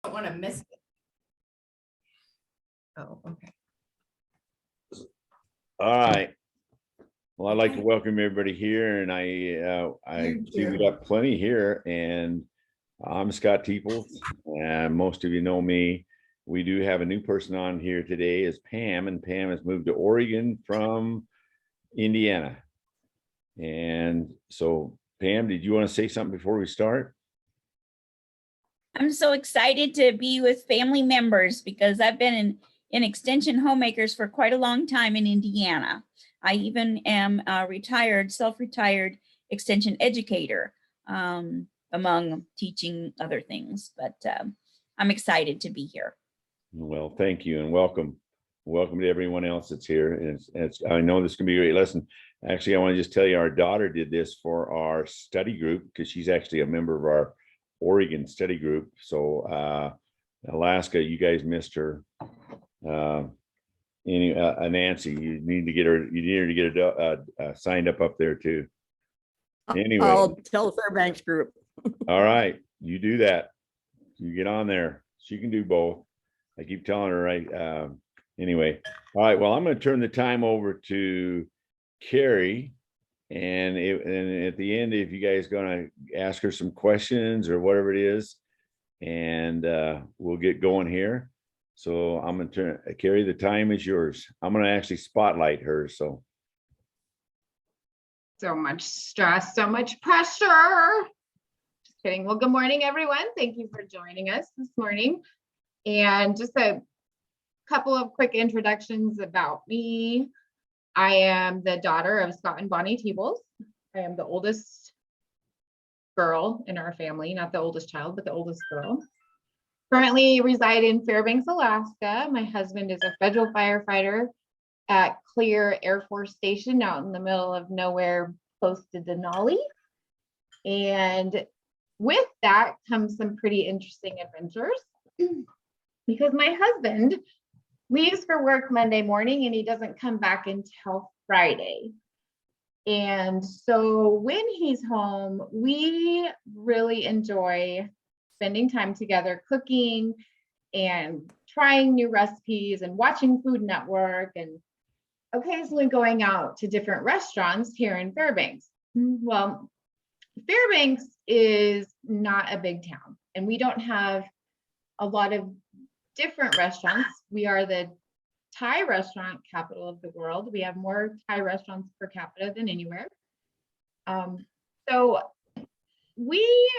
don't want to miss it. Oh, okay. All right. Well, I'd like to welcome everybody here, and I Thank see we you. got plenty here, and I'm Scott Teeples, and most of you know me. We do have a new person on here today is Pam, and Pam has moved to Oregon from Indiana. And so, Pam, did you want to say something before we start? I'm so excited to be with family members because I've been in extension homemakers for quite a long time in Indiana. I even am a retired, self-retired extension educator, among teaching other things, but I'm excited to be here. Well, thank you and welcome. Welcome to everyone else that's here. And I know this can be a great lesson. Actually, I want to just tell you our daughter did this for our study group because she's actually a member of our Oregon study group. So Alaska, you guys missed her. Nancy, you need to get her. You need her to get her signed up there too. Anyway, I'll tell the Fairbanks group. all right, you do that. You get on there. She can do both. I keep telling her, right? Anyway, all right. Well, I'm going to turn the time over to Carrie, and at the end, if you guys going to ask her some questions or whatever it is, and we'll get going here. So I'm going to turn, Carrie, the time is yours. I'm going to actually spotlight her. So much stress, so much pressure. Just kidding. Well, good morning, everyone. Thank you for joining us this morning. And just a couple of quick introductions about me. I am the daughter of Scott and Bonnie Teeples. I am the oldest girl in our family, not the oldest child, but the oldest girl. Currently reside in Fairbanks, Alaska. My husband is a federal firefighter at Clear Air Force Station out in the middle of nowhere close to Denali. And with that comes some pretty interesting adventures because my husband leaves for work Monday morning and he doesn't come back until Friday. And so when he's home, we really enjoy spending time together, cooking and trying new recipes and watching Food Network and occasionally going out to different restaurants here in Fairbanks. Well, Fairbanks is not a big town and we don't have a lot of different restaurants. We are the Thai restaurant capital of the world. We have more Thai restaurants per capita than anywhere. So we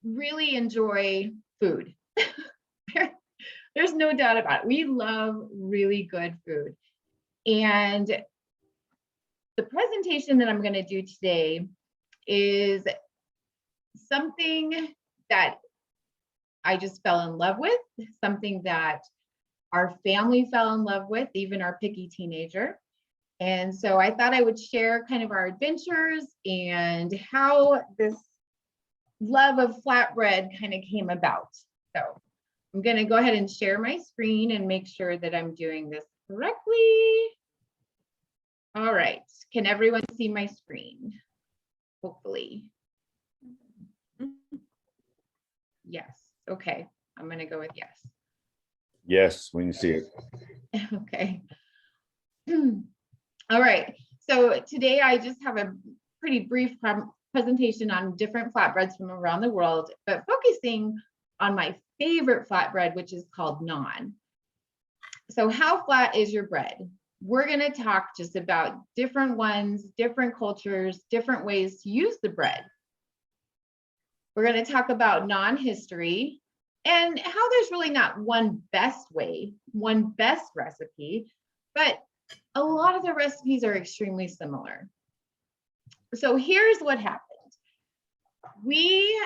really enjoy food. There's no doubt about it. We love really good food. And the presentation that I'm going to do today is something that I just fell in love with, something that our family fell in love with, even our picky teenager. And so I thought I would share kind of our adventures and how this love of flatbread kind of came about. So I'm going to go ahead and share my screen and make sure that I'm doing this correctly. All right. Can everyone see my screen? Hopefully. Yes. Okay. I'm going to go with yes. yes, we can see it. Okay. All right. So today I just have a pretty brief presentation on different flatbreads from around the world, but focusing on my favorite flatbread, which is called Naan. So how flat is your bread? We're going to talk just about different ones, different cultures, different ways to use the bread. We're going to talk about Naan history and how there's really not one best way, one best recipe, but a lot of the recipes are extremely similar. So here's what happened. We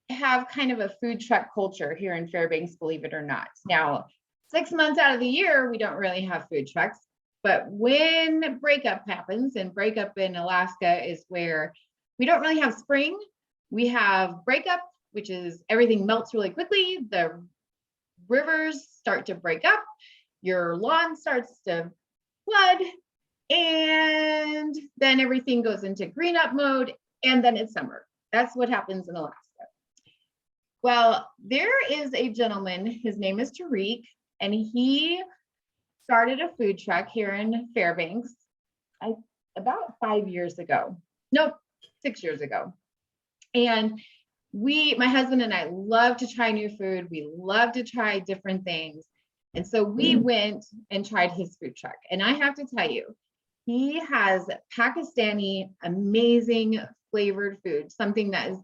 have kind of a food truck culture here in Fairbanks, believe it or not. Now, 6 months out of the year, we don't really have food trucks, but when breakup happens, and breakup in Alaska is where we don't really have spring, we have breakup, which is everything melts really quickly, the rivers start to break up, your lawn starts to flood, and then everything goes into green up mode, and then it's summer. That's what happens in Alaska. Well, there is a gentleman, his name is Tariq, and he started a food truck here in Fairbanks about 5 years ago. Nope, 6 years ago. And my husband and I love to try new food. We love to try different things. And so we went and tried his food truck. And I have to tell you, he has Pakistani, amazing flavored food, something that is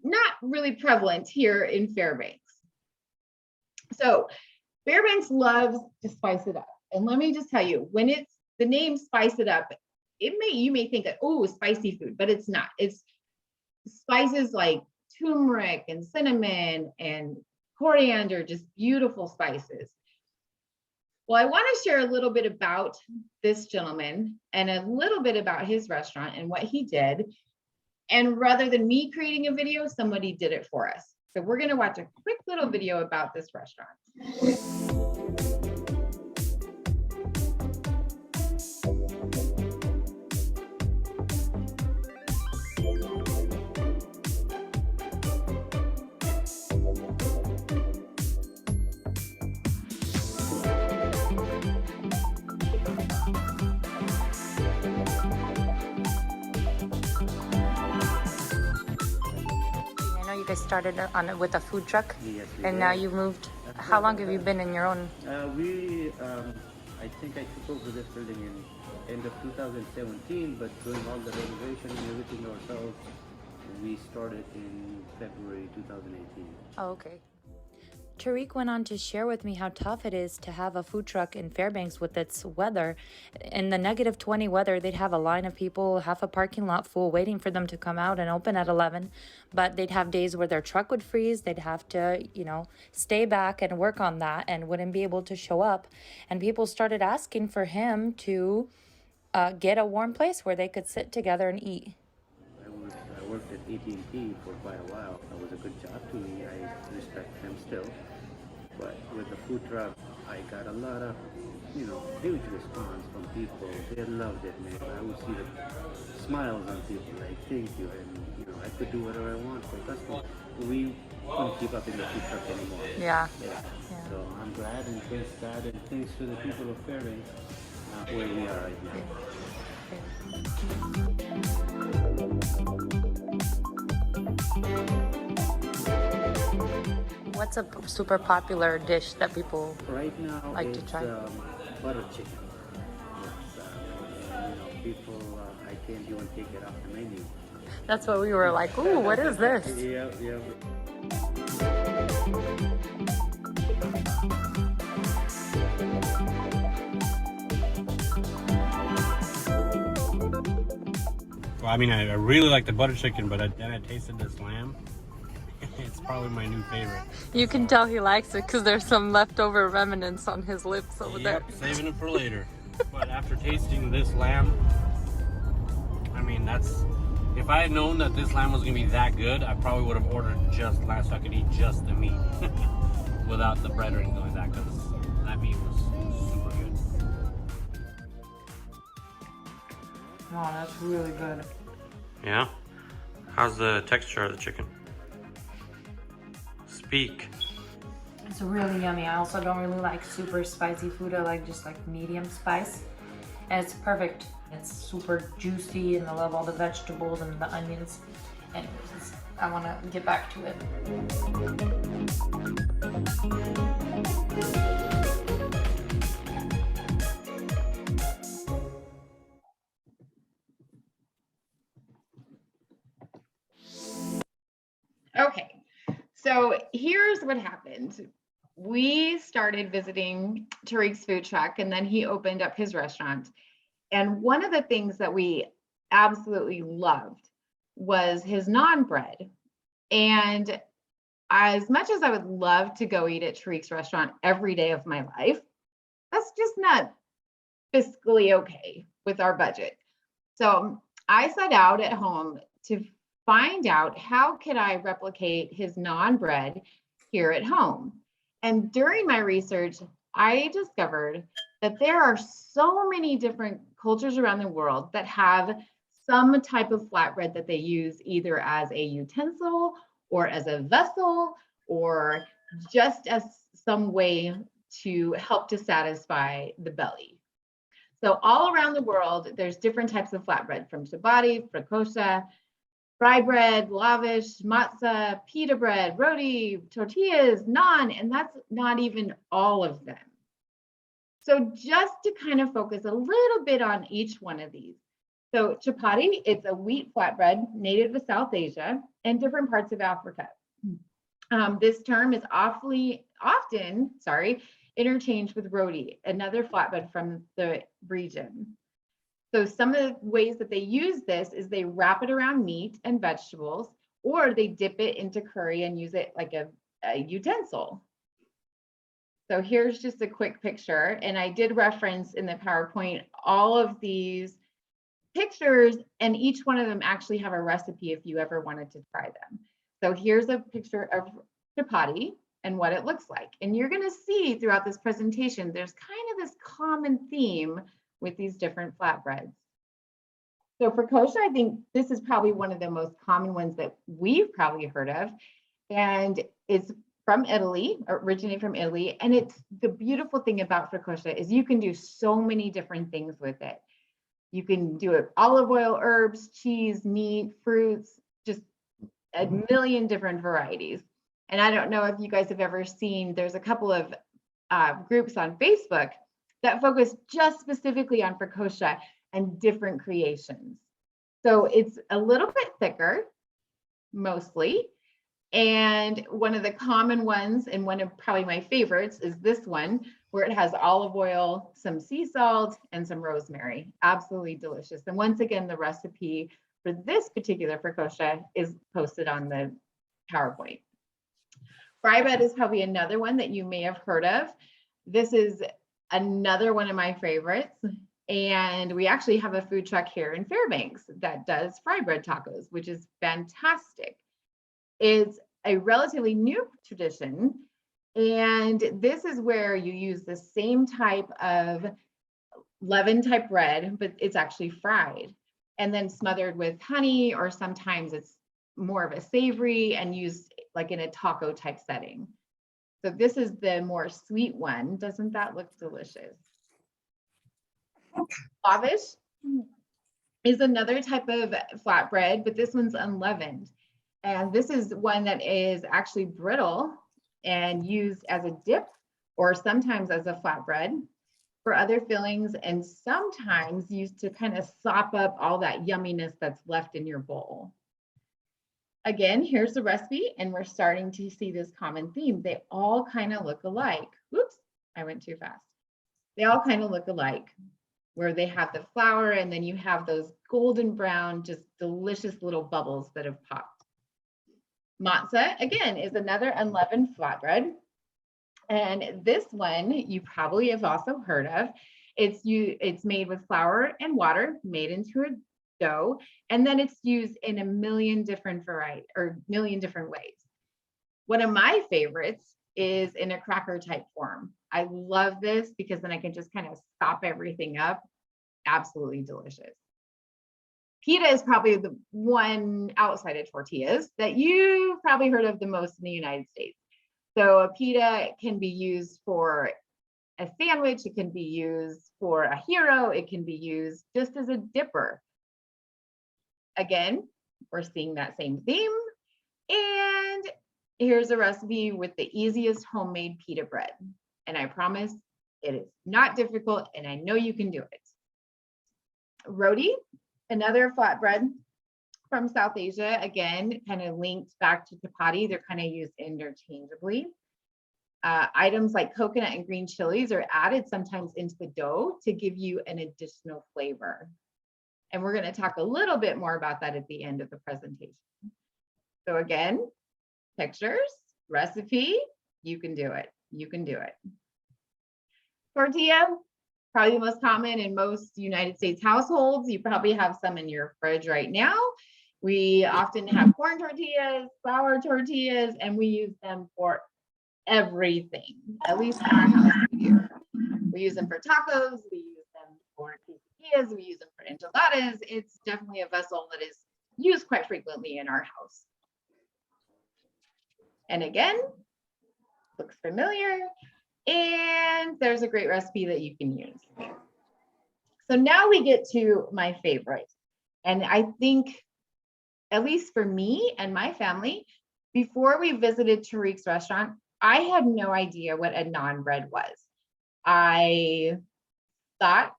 not really prevalent here in Fairbanks. So Fairbanks loves to spice it up. And let me just tell you, when it's the name Spice It Up, you may think that, oh, spicy food, but it's not. It's spices like turmeric and cinnamon and coriander, just beautiful spices. Well, I want to share a little bit about this gentleman and a little bit about his restaurant and what he did. And rather than me creating a video, somebody did it for us. So we're going to watch a quick little video about this restaurant. You guys started with a food truck, Yes, we and did. now you moved. How long have you been in your own? I think I took over this building in end of 2017, but doing all the renovation and everything ourselves, we started in February 2018. Oh, okay. Tariq went on to share with me how tough it is to have a food truck in Fairbanks with its weather. In the -20 weather, they'd have a line of people, half a parking lot full, waiting for them to come out and open at 11. But they'd have days where their truck would freeze. They'd have to, stay back and work on that and wouldn't be able to show up. And people started asking for him to get a warm place where they could sit together and eat. I worked at AT&T for quite a while. That was a good job to me. I respect them still. But with the food truck, I got a lot of, huge response from people. They loved it, man. I would see the smiles on people, like, thank you. And, I could do whatever I want for customers. We couldn't keep up in the food truck anymore. Yeah. So I'm glad and thanks God and thanks to the people of Fairbanks where we are right now. What's a super popular dish that people Right now, like to it's try? butter chicken. People, I can't even take it off the menu. That's what we were like, ooh, what is this? Yeah. Well, I mean, I really like the butter chicken, but then I tasted this lamb. It's probably my new favorite. You can tell he likes it because there's some leftover remnants on his lips over there. Yep, saving it for later. But after tasting this lamb, I mean, if I had known that this lamb was gonna be that good, I probably would have ordered just lamb so I could eat just the meat without the bread or anything like that, because that meat was super good. Wow, that's really good. Yeah? How's the texture of the chicken? Speak. It's really yummy. I also don't really like super spicy food. I like just like medium spice. And it's perfect. It's super juicy and I love all the vegetables and the onions. Anyways, I want to get back to it. Okay, so here's what happened. We started visiting Tariq's food truck and then he opened up his restaurant. And one of the things that we absolutely loved was his Naanbread. And as much as I would love to go eat at Tariq's restaurant every day of my life, that's just not fiscally okay with our budget. So I set out at home to find out how could I replicate his Naanbread here at home. And during my research, I discovered that there are so many different cultures around the world that have some type of flatbread that they use either as a utensil or as a vessel, or just as some way to help to satisfy the belly. So all around the world, there's different types of flatbread, from ciabatta, freccia, fry bread, lavish, matzah, pita bread, roti, tortillas, naan, and that's not even all of them. So just to kind of focus a little bit on each one of these. So chapati, it's a wheat flatbread native to South Asia and different parts of Africa. This term is often interchanged with roti, another flatbread from the region. So some of the ways that they use this is they wrap it around meat and vegetables, or they dip it into curry and use it like a utensil. So here's just a quick picture. And I did reference in the PowerPoint all of these pictures, and each one of them actually have a recipe if you ever wanted to try them. So here's a picture of chapati and what it looks like. And you're going to see throughout this presentation, there's kind of this common theme with these different flatbreads. So for kosher, I think this is probably one of the most common ones that we've probably heard of. And it's from Italy, originated from Italy. And it's the beautiful thing about focaccia is you can do so many different things with it. You can do it olive oil, herbs, cheese, meat, fruits, just a million different varieties. And I don't know if you guys have ever seen, there's a couple of groups on Facebook that focus just specifically on focaccia and different creations. So it's a little bit thicker, mostly. And one of the common ones, and one of probably my favorites, is this one, where it has olive oil, some sea salt, and some rosemary. Absolutely delicious. And once again, the recipe for this particular focaccia is posted on the PowerPoint. Fry bread is probably another one that you may have heard of. This is another one of my favorites. And we actually have a food truck here in Fairbanks that does fry bread tacos, which is fantastic. It's a relatively new tradition. And this is where you use the same type of leaven type bread, but it's actually fried and then smothered with honey, or sometimes it's more of a savory and used like in a taco type setting. So this is the more sweet one. Doesn't that look delicious? Lavish is another type of flatbread, but this one's unleavened. And this is one that is actually brittle and used as a dip, or sometimes as a flatbread for other fillings, and sometimes used to kind of sop up all that yumminess that's left in your bowl. Again, here's the recipe, and we're starting to see this common theme. They all kind of look alike. Whoops, I went too fast. They all kind of look alike, where they have the flour and then you have those golden brown, just delicious little bubbles that have popped. Matzah, again, is another unleavened flatbread. And this one you probably have also heard of. It's made with flour and water, made into a dough, and then it's used in a million different ways. One of my favorites is in a cracker type form. I love this because then I can just kind of sop everything up. Absolutely delicious. Pita is probably the one outside of tortillas that you've probably heard of the most in the United States. So a pita can be used for a sandwich. It can be used for a hero. It can be used just as a dipper. Again, we're seeing that same theme. And here's a recipe with the easiest homemade pita bread. And I promise it is not difficult, and I know you can do it. Roti, another flatbread from South Asia, again, kind of linked back to chapati. They're kind of used interchangeably. Items like coconut and green chilies are added sometimes into the dough to give you an additional flavor. And we're going to talk a little bit more about that at the end of the presentation. So again, pictures, recipe, you can do it. You can do it. Tortilla, probably the most common in most United States households. You probably have some in your fridge right now. We often have corn tortillas, flour tortillas, and we use them for everything. At least in our house we do. We use them for tacos, we use them for quesadillas, we use them for enchiladas. It's definitely a vessel that is used quite frequently in our house. And again, looks familiar. And there's a great recipe that you can use. So now we get to my favorite. And I think, at least for me and my family, before we visited Tariq's restaurant, I had no idea what a Naanbread was. I thought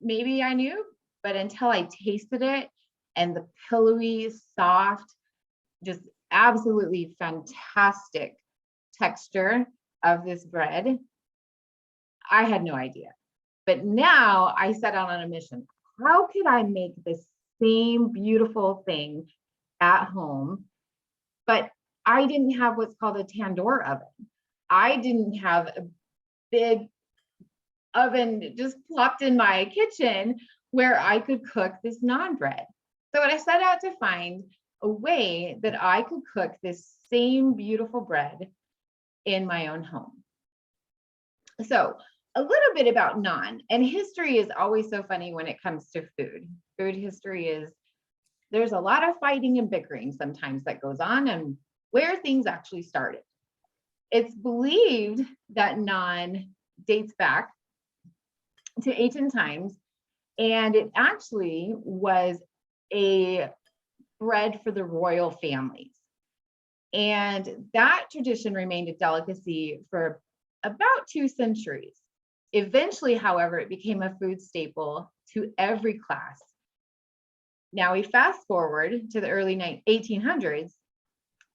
maybe I knew, but until I tasted it and the pillowy, soft, just absolutely fantastic texture of this bread, I had no idea. But now I set out on a mission. How could I make this same beautiful thing at home? But I didn't have what's called a tandoor oven. I didn't have a big oven just plopped in my kitchen where I could cook this naan bread. So I set out to find a way that I could cook this same beautiful bread in my own home. So a little bit about naan, and history is always so funny when it comes to food. Food history is, there's a lot of fighting and bickering sometimes that goes on and where things actually started. It's believed that naan dates back to ancient times, and it actually was a bread for the royal families. And that tradition remained a delicacy for about 2 centuries. Eventually, however, it became a food staple to every class. Now we fast forward to the early 1800s,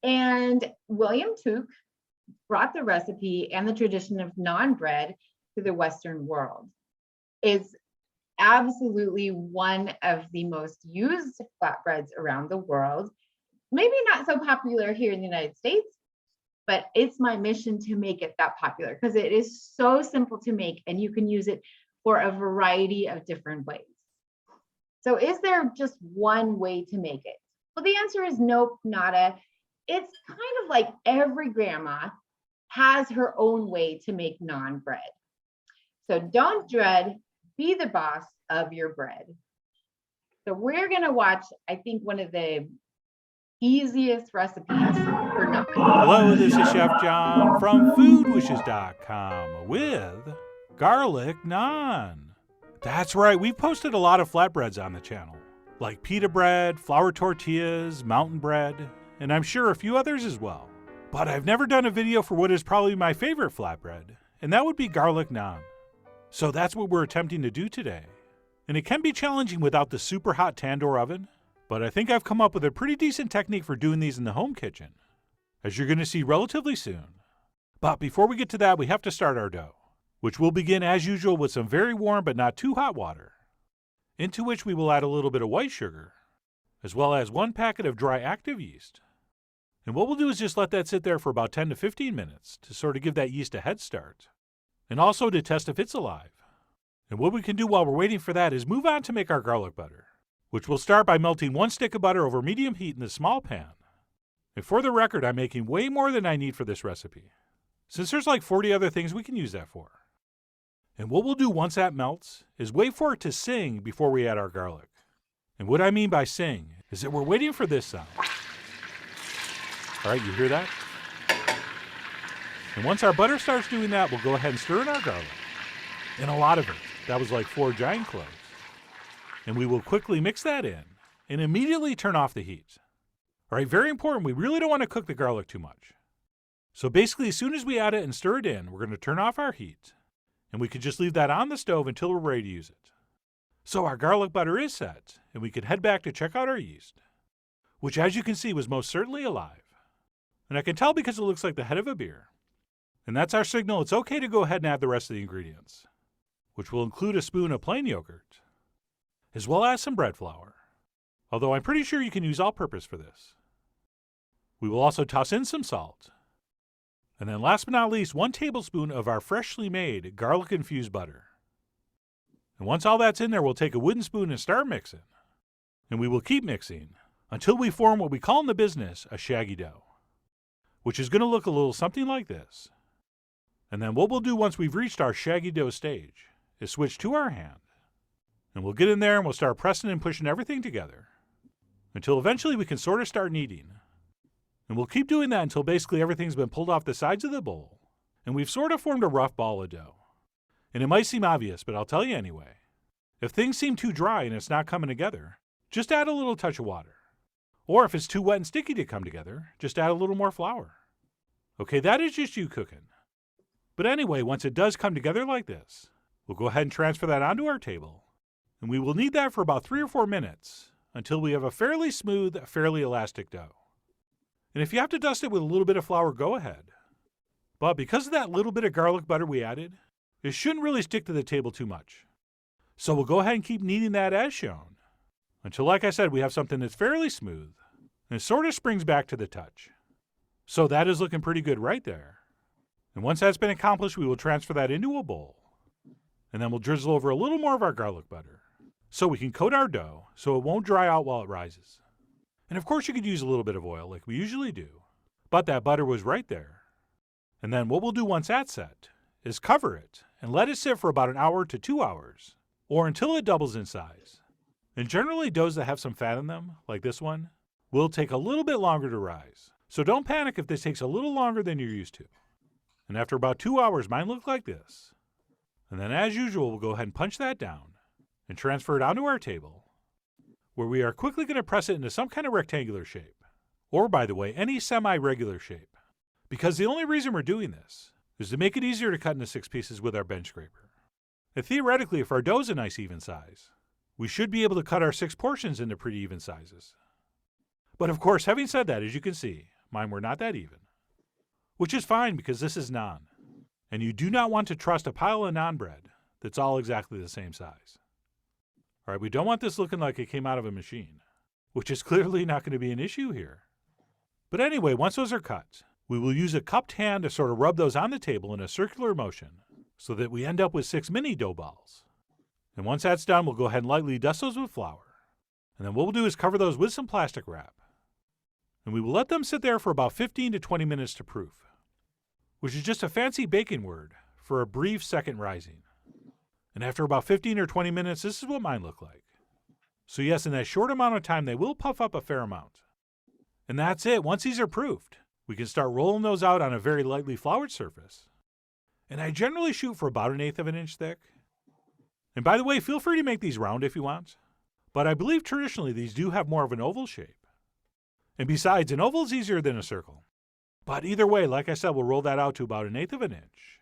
and William Tuke brought the recipe and the tradition of naan bread to the Western world. It's absolutely one of the most used flatbreads around the world. Maybe not so popular here in the United States, but it's my mission to make it that popular because it is so simple to make and you can use it for a variety of different ways. So is there just one way to make it? Well, the answer is nope, nada. It's kind of like every grandma has her own way to make naan bread. So don't dread, be the boss of your bread. So we're gonna watch, I think, one of the easiest recipes for naan. Hello, this is Chef John from foodwishes.com with garlic naan. That's right, we've posted a lot of flatbreads on the channel, like pita bread, flour tortillas, mountain bread, and I'm sure a few others as well. But I've never done a video for what is probably my favorite flatbread, and that would be garlic naan. So that's what we're attempting to do today. And it can be challenging without the super hot tandoor oven, but I think I've come up with a pretty decent technique for doing these in the home kitchen, as you're going to see relatively soon. But before we get to that, we have to start our dough, which will begin as usual with some very warm but not too hot water, into which we will add a little bit of white sugar, as well as 1 packet of dry active yeast. And what we'll do is just let that sit there for about 10 to 15 minutes to sort of give that yeast a head start, and also to test if it's alive. And what we can do while we're waiting for that is move on to make our garlic butter, which we'll start by melting 1 stick of butter over medium heat in the small pan. And for the record, I'm making way more than I need for this recipe, since there's like 40 other things we can use that for. And what we'll do once that melts is wait for it to sing before we add our garlic. And what I mean by sing is that we're waiting for this sound. All right, you hear that? And once our butter starts doing that, we'll go ahead and stir in our garlic. And a lot of it. That was like 4 giant cloves. And we will quickly mix that in and immediately turn off the heat. All right, very important, we really don't want to cook the garlic too much. So basically, as soon as we add it and stir it in, we're going to turn off our heat. And we can just leave that on the stove until we're ready to use it. So our garlic butter is set, and we can head back to check out our yeast, which as you can see was most certainly alive. And I can tell because it looks like the head of a beer. And that's our signal it's okay to go ahead and add the rest of the ingredients, which will include a spoon of plain yogurt, as well as some bread flour, although I'm pretty sure you can use all-purpose for this. We will also toss in some salt, and then last but not least, 1 tablespoon of our freshly made garlic-infused butter. And once all that's in there, we'll take a wooden spoon and start mixing. And we will keep mixing until we form what we call in the business a shaggy dough, which is going to look a little something like this. And then what we'll do once we've reached our shaggy dough stage is switch to our hand. And we'll get in there and we'll start pressing and pushing everything together until eventually we can sort of start kneading. And we'll keep doing that until basically everything's been pulled off the sides of the bowl, and we've sort of formed a rough ball of dough. And it might seem obvious, but I'll tell you anyway. If things seem too dry and it's not coming together, just add a little touch of water. Or if it's too wet and sticky to come together, just add a little more flour. Okay, that is just you cooking. But anyway, once it does come together like this, we'll go ahead and transfer that onto our table. And we will need that for about 3 or 4 minutes until we have a fairly smooth, fairly elastic dough. And if you have to dust it with a little bit of flour, go ahead. But because of that little bit of garlic butter we added, it shouldn't really stick to the table too much. So we'll go ahead and keep kneading that as shown until, like I said, we have something that's fairly smooth and it sort of springs back to the touch. So that is looking pretty good right there. And once that's been accomplished, we will transfer that into a bowl. And then we'll drizzle over a little more of our garlic butter so we can coat our dough so it won't dry out while it rises. And of course you could use a little bit of oil like we usually do, but that butter was right there. And then what we'll do once that's set is cover it and let it sit for about 1 hour to 2 hours, or until it doubles in size. And generally doughs that have some fat in them, like this one, will take a little bit longer to rise. So don't panic if this takes a little longer than you're used to. And after about 2 hours, mine looked like this. And then as usual, we'll go ahead and punch that down and transfer it onto our table, where we are quickly going to press it into some kind of rectangular shape. Or, by the way, any semi-regular shape. Because the only reason we're doing this is to make it easier to cut into 6 pieces with our bench scraper. And theoretically, if our dough's a nice even size, we should be able to cut our 6 portions into pretty even sizes. But of course, having said that, as you can see, mine were not that even. Which is fine because this is naan. And you do not want to trust a pile of naan bread that's all exactly the same size. All right, we don't want this looking like it came out of a machine, which is clearly not going to be an issue here. But anyway, once those are cut, we will use a cupped hand to sort of rub those on the table in a circular motion so that we end up with 6 mini dough balls. And once that's done, we'll go ahead and lightly dust those with flour. And then what we'll do is cover those with some plastic wrap. And we will let them sit there for about 15 to 20 minutes to proof, which is just a fancy baking word for a brief second rising. And after about 15 or 20 minutes, this is what mine look like. So yes, in that short amount of time, they will puff up a fair amount. And that's it. Once these are proofed, we can start rolling those out on a very lightly floured surface. And I generally shoot for about 1/8 of an inch thick. And by the way, feel free to make these round if you want. But I believe traditionally these do have more of an oval shape. And besides, an oval is easier than a circle. But either way, like I said, we'll roll that out to about 1/8 of an inch.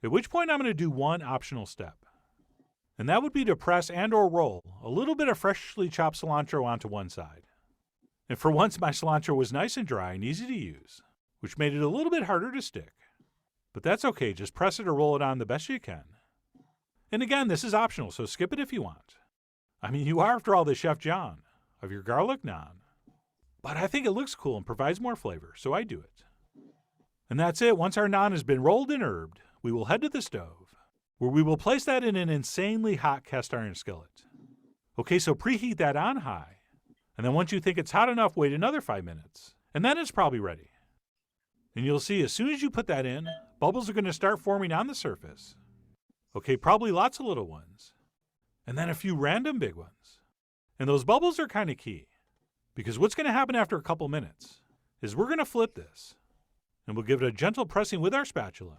At which point I'm going to do one optional step. And that would be to press and or roll a little bit of freshly chopped cilantro onto one side. And for once, my cilantro was nice and dry and easy to use, which made it a little bit harder to stick. But that's okay, just press it or roll it on the best you can. And again, this is optional, so skip it if you want. I mean, you are, after all, the Chef John of your garlic naan. But I think it looks cool and provides more flavor, so I do it. And that's it. Once our naan has been rolled and herbed, we will head to the stove, where we will place that in an insanely hot cast iron skillet. Okay, so preheat that on high. And then once you think it's hot enough, wait another 5 minutes. And then it's probably ready. And you'll see as soon as you put that in, bubbles are going to start forming on the surface. Okay, probably lots of little ones. And then a few random big ones. And those bubbles are kind of key. Because what's going to happen after a couple minutes is we're going to flip this. And we'll give it a gentle pressing with our spatula.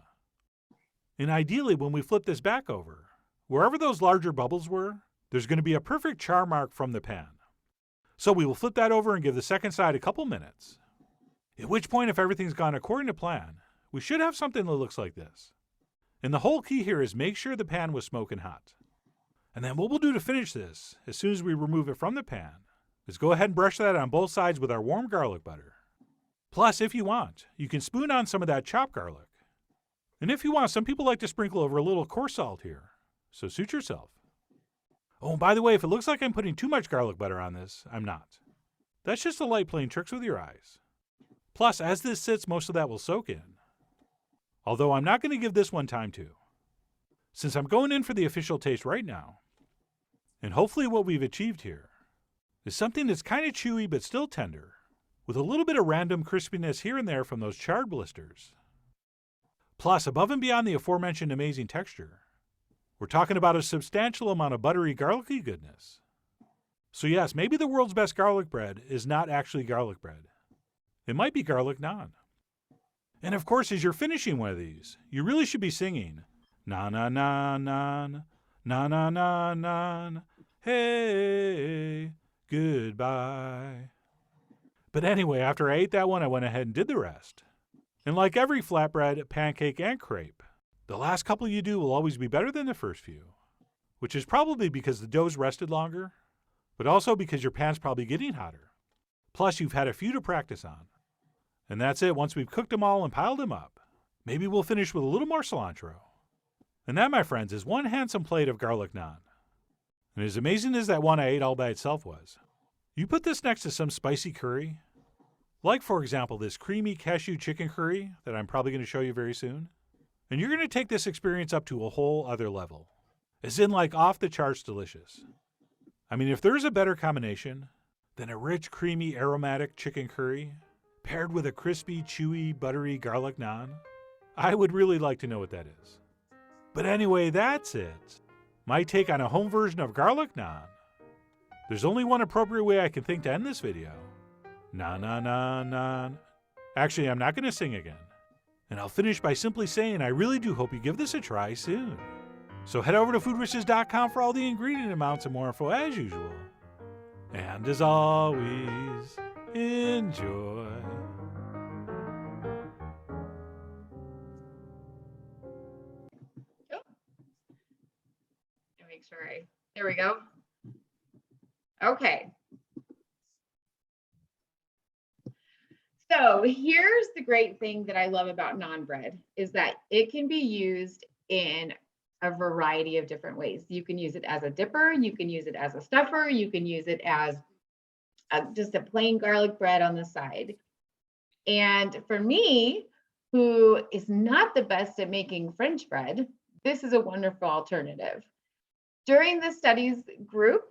And ideally, when we flip this back over, wherever those larger bubbles were, there's going to be a perfect char mark from the pan. So we will flip that over and give the second side a couple minutes. At which point, if everything's gone according to plan, we should have something that looks like this. And the whole key here is make sure the pan was smoking hot. And then what we'll do to finish this, as soon as we remove it from the pan, is go ahead and brush that on both sides with our warm garlic butter. Plus, if you want, you can spoon on some of that chopped garlic. And if you want, some people like to sprinkle over a little coarse salt here, so suit yourself. Oh, and by the way, if it looks like I'm putting too much garlic butter on this, I'm not. That's just a light playing tricks with your eyes. Plus, as this sits, most of that will soak in. Although I'm not going to give this one time to, since I'm going in for the official taste right now. And hopefully what we've achieved here is something that's kind of chewy but still tender, with a little bit of random crispiness here and there from those charred blisters. Plus, above and beyond the aforementioned amazing texture, we're talking about a substantial amount of buttery, garlicky goodness. So yes, maybe the world's best garlic bread is not actually garlic bread. It might be garlic naan. And of course, as you're finishing one of these, you really should be singing, na na na naan, na na na naan, hey, goodbye. But anyway, after I ate that one, I went ahead and did the rest. And like every flatbread, pancake, and crepe, the last couple you do will always be better than the first few, which is probably because the dough's rested longer, but also because your pan's probably getting hotter. Plus, you've had a few to practice on. And that's it. Once we've cooked them all and piled them up, maybe we'll finish with a little more cilantro. And that, my friends, is one handsome plate of garlic naan. And as amazing as that one I ate all by itself was, you put this next to some spicy curry, like, for example, this creamy cashew chicken curry that I'm probably going to show you very soon, and you're going to take this experience up to a whole other level, as in like off the charts delicious. I mean, if there's a better combination than a rich, creamy, aromatic chicken curry paired with a crispy, chewy, buttery garlic naan, I would really like to know what that is. But anyway, that's it. My take on a home version of garlic naan. There's only one appropriate way I can think to end this video. Na na na na. Actually, I'm not going to sing again. And I'll finish by simply saying I really do hope you give this a try soon. So head over to foodwishes.com for all the ingredient amounts and more info as usual. And as always, enjoy. Make sure there we go. Okay. So here's the great thing that I love about naan bread is that it can be used in a variety of different ways. You can use it as a dipper, you can use it as a stuffer, you can use it as just a plain garlic bread on the side. And for me, who is not the best at making French bread, this is a wonderful alternative. During the studies group,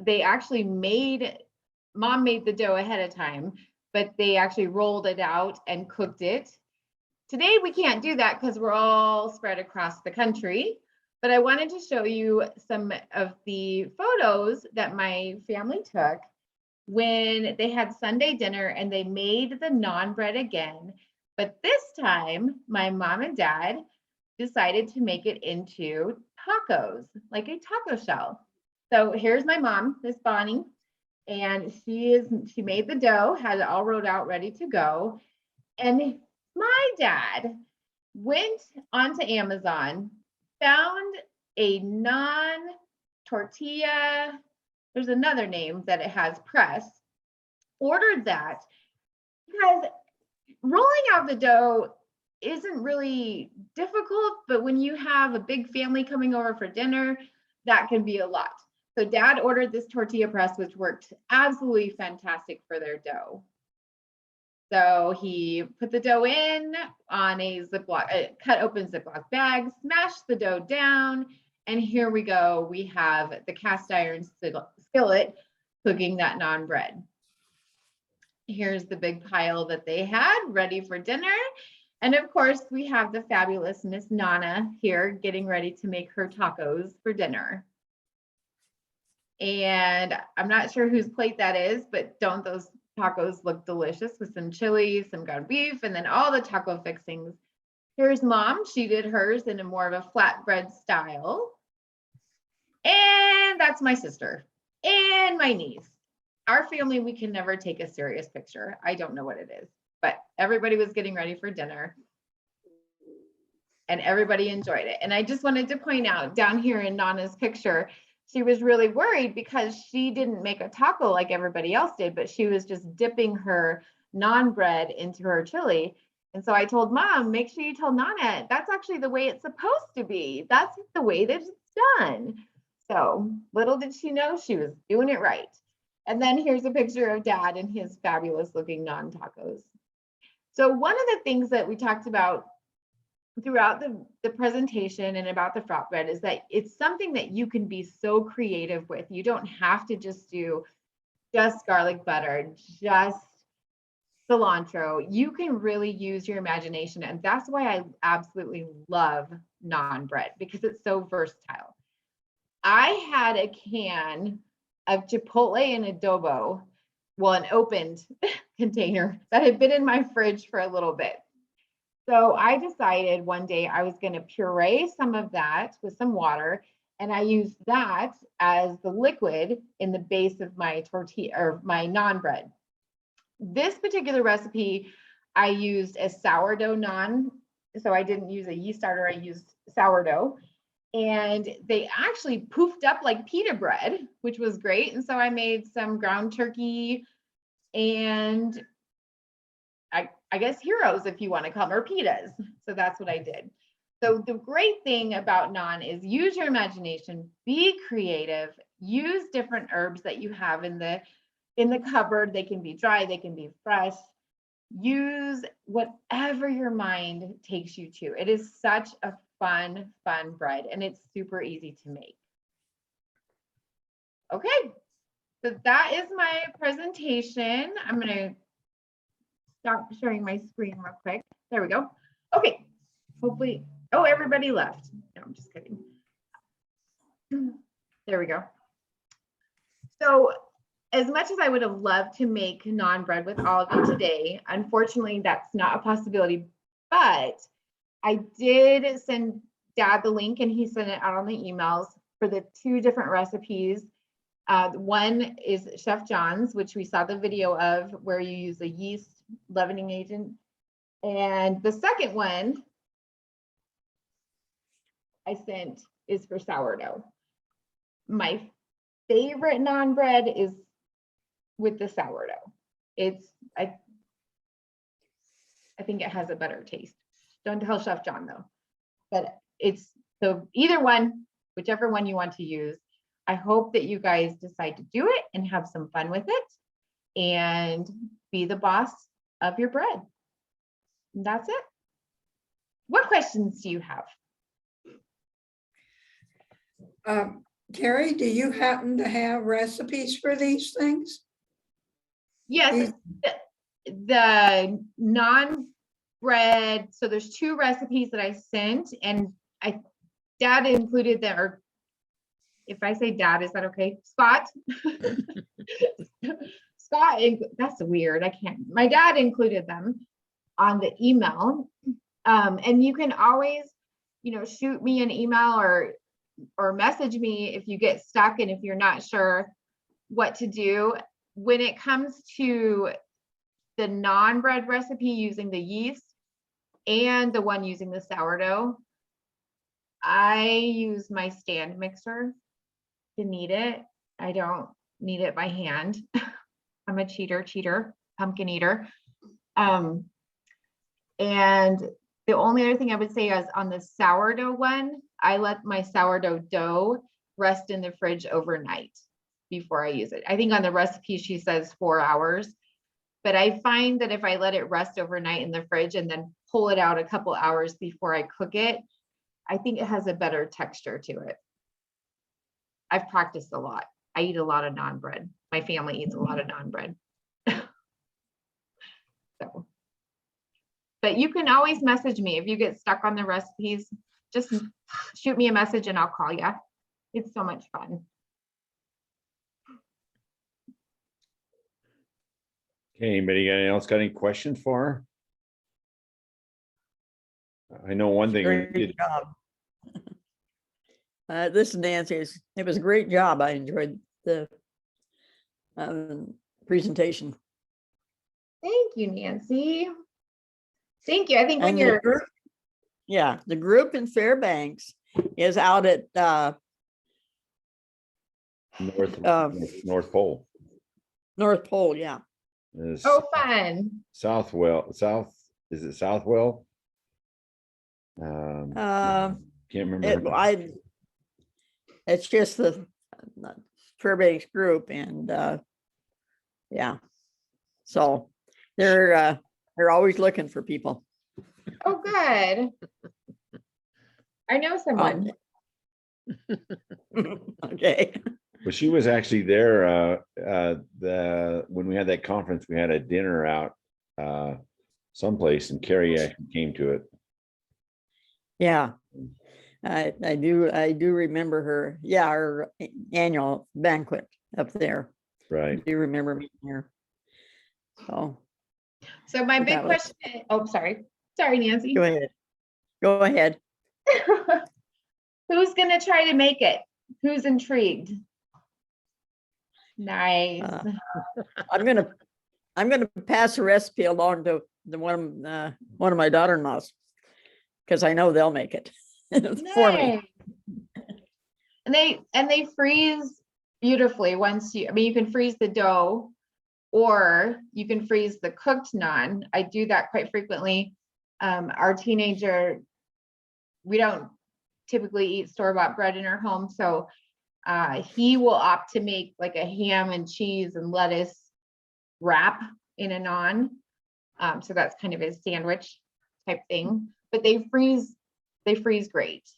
they actually Mom made the dough ahead of time, but they actually rolled it out and cooked it. Today, we can't do that because we're all spread across the country, but I wanted to show you some of the photos that my family took when they had Sunday dinner and they made the naan bread again. But this time, my mom and dad decided to make it into tacos, like a taco shell. So here's my mom, Miss Bonnie, and she made the dough, had it all rolled out, ready to go. And my dad went onto Amazon, found a naan tortilla. There's another name that it has, press, ordered that because rolling out the dough isn't really difficult, but when you have a big family coming over for dinner, that can be a lot. So Dad ordered this tortilla press, which worked absolutely fantastic for their dough. So he put the dough in on a Ziploc, cut open Ziploc bag, smashed the dough down, and here we go. We have the cast iron skillet cooking that naan bread. Here's the big pile that they had ready for dinner. And of course, we have the fabulous Miss Nana here getting ready to make her tacos for dinner. And I'm not sure whose plate that is, but don't those tacos look delicious with some chili, some ground beef, and then all the taco fixings. Here's Mom. She did hers in a more of a flatbread style. And that's my sister and my niece. Our family, we can never take a serious picture. I don't know what it is, but everybody was getting ready for dinner and everybody enjoyed it. And I just wanted to point out down here in Nana's picture, she was really worried because she didn't make a taco like everybody else did, but she was just dipping her naan bread into her chili. And so I told Mom, make sure you tell Nana, that's actually the way it's supposed to be. That's the way that it's done. So little did she know she was doing it right. And then here's a picture of Dad and his fabulous looking naan tacos. So one of the things that we talked about throughout the presentation and about the flatbread is that it's something that you can be so creative with. You don't have to just do just garlic butter, just cilantro. You can really use your imagination. And that's why I absolutely love naan bread, because it's so versatile. I had a can of chipotle and adobo well, an opened container that had been in my fridge for a little bit. So I decided one day I was going to puree some of that with some water, and I used that as the liquid in the base of my tortilla or my naan bread. This particular recipe, I used a sourdough naan. So I didn't use a yeast starter, I used sourdough. And they actually poofed up like pita bread, which was great. And so I made some ground turkey and I guess heroes, if you want to call them, or pitas. So that's what I did. So the great thing about naan is use your imagination, be creative, use different herbs that you have in the cupboard. They can be dry, they can be fresh. Use whatever your mind takes you to. It is such a fun bread, and it's super easy to make. Okay, so that is my presentation. I'm going to stop sharing my screen real quick. There we go. Okay, hopefully, oh, everybody left. No, I'm just kidding. There we go. So as much as I would have loved to make naan bread with all of you today, unfortunately, that's not a possibility. But I did send Dad the link, and he sent it out on the emails for the 2 different recipes. One is Chef John's, which we saw the video of, where you use a yeast leavening agent. And the second one I sent is for sourdough. My favorite naan bread is with the sourdough. I think it has a better taste. Don't tell Chef John though. But so either one, whichever one you want to use. I hope that you guys decide to do it and have some fun with it and be the boss of your bread. And that's it. What questions do you have? Carrie, do you happen to have recipes for these things? Yes, the naan bread. So there's 2 recipes that I sent, and Dad included them, or if I say Dad, is that okay? Scott. Scott, that's weird. My dad included them on the email. And you can always, shoot me an email or message me if you get stuck and if you're not sure what to do. When it comes to the naan bread recipe using the yeast and the one using the sourdough, I use my stand mixer to knead it. I don't knead it by hand. I'm a cheater, pumpkin eater. And the only other thing I would say is on the sourdough one, I let my sourdough dough rest in the fridge overnight before I use it. I think on the recipe, she says 4 hours, but I find that if I let it rest overnight in the fridge and then pull it out a couple hours before I cook it, I think it has a better texture to it. I've practiced a lot. I eat a lot of naan bread. My family eats a lot of naan bread. So, but you can always message me if you get stuck on the recipes. Just shoot me a message and I'll call you. It's so much fun. Okay, anybody else got any questions for her? I know one thing. we Great did- job. This is Nancy. It was a great job. I enjoyed the presentation. Thank you, Nancy. Thank you. I think when And you're the group in Fairbanks is out at North Pole. North Pole. Yeah. Is fun. Is it Southwell? Can't remember. It's just the Fairbanks group, and yeah, so they're always looking for people. Oh, good. I know someone. Okay. Well, she was actually there when we had that conference. We had a dinner out someplace, and Carrie actually came to it. Yeah, I do remember her. Yeah, her annual banquet up there. Right. I do remember meeting her. Oh, So my That big was- question, oh, sorry, Nancy. go ahead. Go ahead. Who's gonna try to make it? Who's intrigued? Nice. I'm gonna pass a recipe along to one of my daughter-in-laws, because I know they'll make it for me. Nice. And they freeze beautifully once you, I mean, you can freeze the dough or you can freeze the cooked naan. I do that quite frequently. Our teenager, we don't typically eat store-bought bread in our home, so he will opt to make like a ham and cheese and lettuce wrap in a naan. So that's kind of his sandwich type thing, but they freeze great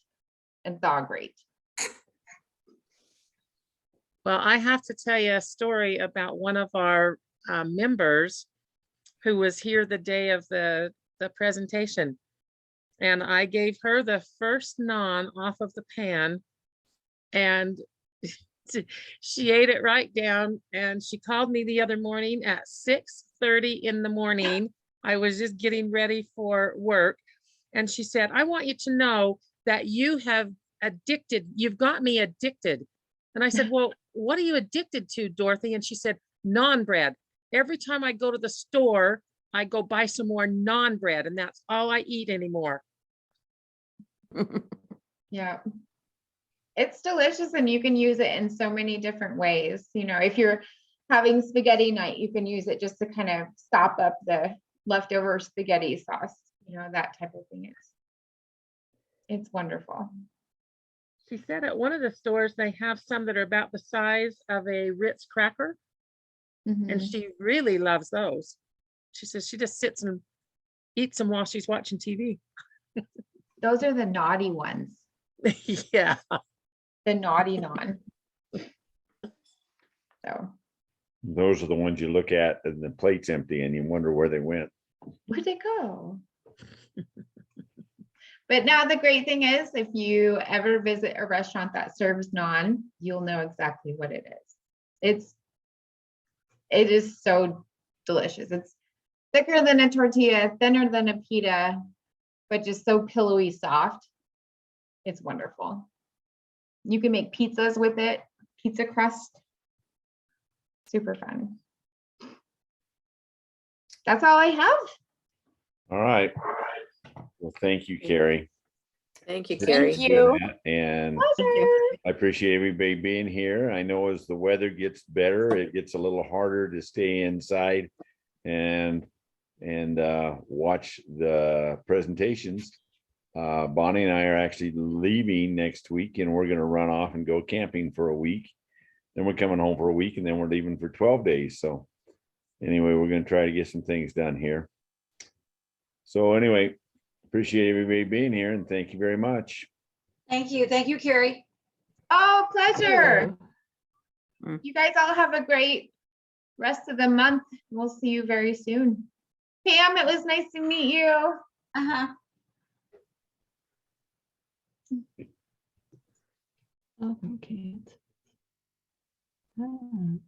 and thaw great. Well, I have to tell you a story about one of our members who was here the day of the presentation. And I gave her the first naan off of the pan, and she ate it right down. And she called me the other morning at 6:30 in the morning. I was just getting ready for work. And she said, I want you to know that you've got me addicted. And I said, well, what are you addicted to, Dorothy? And she said, Naanbread. Every time I go to the store, I go buy some more Naanbread, and that's all I eat anymore. Yeah. It's delicious and you can use it in so many different ways. You know, if you're having spaghetti night, you can use it just to kind of stop up the leftover spaghetti sauce, you know, that type of thing. It's wonderful. She said at one of the stores, they have some that are about the size of a Ritz cracker, and Mhm. she really loves those. She says she just sits and eats them while she's watching TV. Those are the naughty ones, Yeah. the naughty naan. So Those are the ones you look at and the plate's empty and you wonder where they went. where'd it go? But now the great thing is, if you ever visit a restaurant that serves naan, you'll know exactly what it is. It is so delicious. It's thicker than a tortilla, thinner than a pita, but just so pillowy soft. It's wonderful. You can make pizzas with it, pizza crust. Super fun. That's all I have. All right. Well, thank you, Carrie. Thank you, Thank Carrie. you. And Pleasure. I appreciate everybody being here. I know as the weather gets better, it gets a little harder to stay inside and watch the presentations. Bonnie and I are actually leaving next week, and we're going to run off and go camping for a week. Then we're coming home for a week, and then we're leaving for 12 days. So anyway, we're going to try to get some things done here. So anyway, appreciate everybody being here, and thank you very much. Thank you. Thank you, Carrie. Oh, pleasure. Mm. You guys all have a great rest of the month. We'll see you very soon. Pam, it was nice to meet you. Uh-huh. Oh, okay. Oh.